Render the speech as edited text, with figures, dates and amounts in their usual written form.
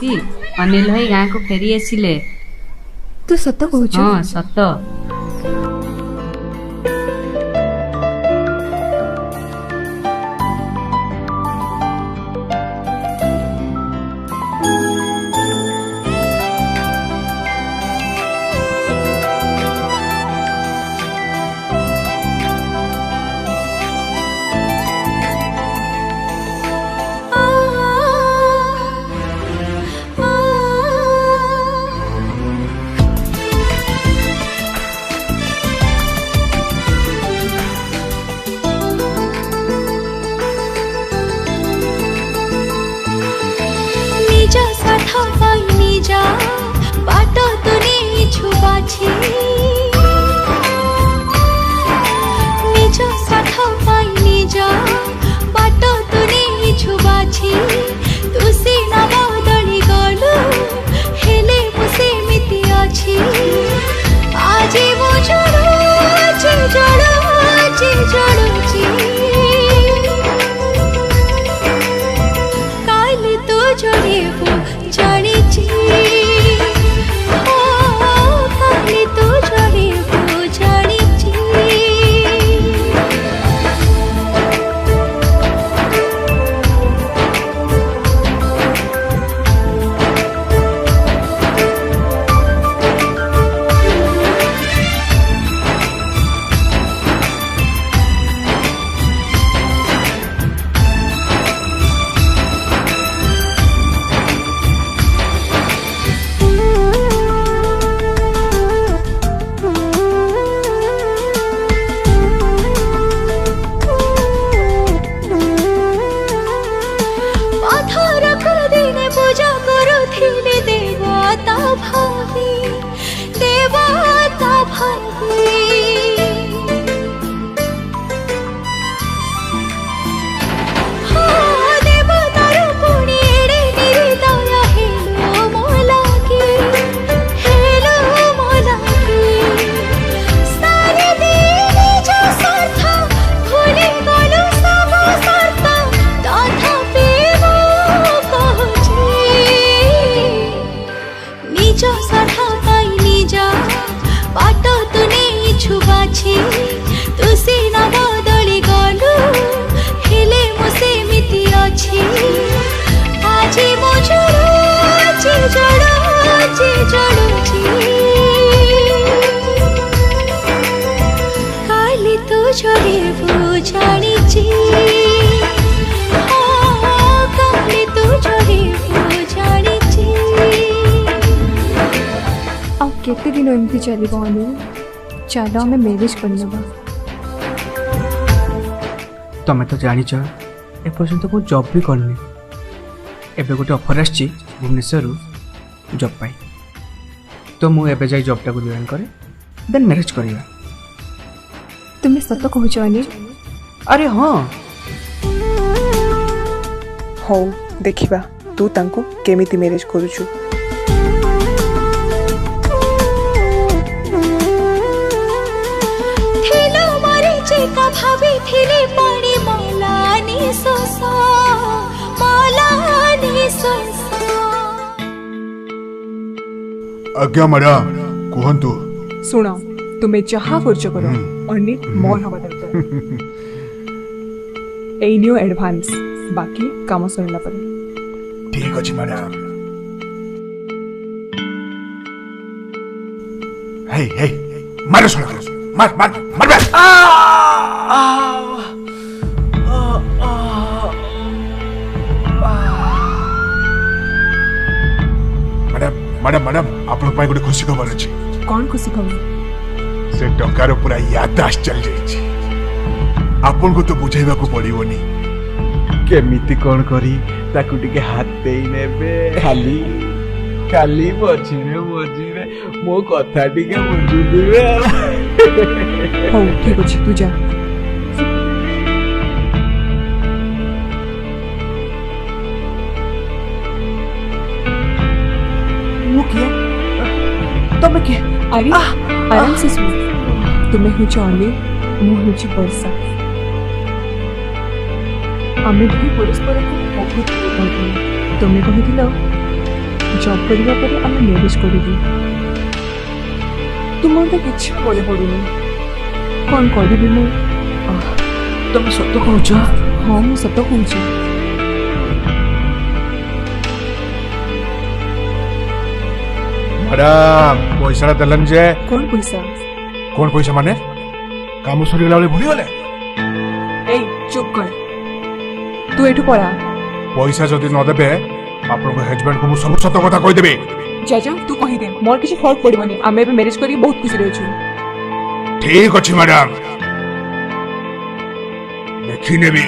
कि अनिल भाई गाँ को फेरी आसिले। तू सत कहूच? हाँ सत। केते दिन एमती चलो अनिल, चल आम मैरेज करनबा। तमें तो जानिच एपर्यंत मु जॉब भी करनी। एबे गोटे ऑफर आछि भुवनेश्वर जॉब पाई, तो मु एबे जाई जॉब टाको जॉइन करे देन मैरेज करिया। तुम्हें सत कहूच अनिल? अरे हाँ। हो देखिबा तू तांको केमिति मैरेज करूछु। आज्ञा मैडम कहतु। सुना तुम्हें जहाँ खर्च कर अनिल मोर हवा दरकार। ए न्यू एडवांस बाकी काम सरला पर। ठीक अछि मैडम। हे हे मारो सोना मार मार मार मैडम मैडम आप गोटे खुशी खबर अच्छी। कौन खुशी खबर? से टंकार पूरा याददाश्त चल जाइए। आपन को तो बुझाइबा को पड़िबोनी केमिति कोन करी ताकू टिके हाथ देई नेबे। खाली खाली मझिरे मो कथा टिके बुझु दिबे। हो ठीक अछि तू जा। तमें किए? अरे आराम से सुन। तुम्हें हूँ अनिल, मु हूँ वर्षा। आम दुई परस्पर को बहुत तुम्हें कही जॉब करबा पर आमे मैरिज करिबी तुमर तो किछि बोले पडुनी कोन करिबी मु ତମେ ସତ କହୁଛ? हाँ मु सत कहूची ମ୍ୟାଡାମ ପଇସାଟା ଦେଲେନି ଯେ कौन पैसा କଣ ପଇସା ମାନେ କାମ ସରିଗଲା ବେଳେ ଭୁଲିଗଲେ ए चुप कर तू एठू पळा ପଇସା ଯଦି ନ ଦେବେ ଆପଣଙ୍କ ହଜବେଣ୍ଡକୁ ମୁଁ ସବୁ ସତ କଥା କହିଦେବି जाजा तू कहि दे मोर किछि फर्क पड़िबनी आमे भी मैरिज करी बहुत खुशी रहछु ଠିକ ଅଛି ମ୍ୟାଡାମ ଦେଖିନେବି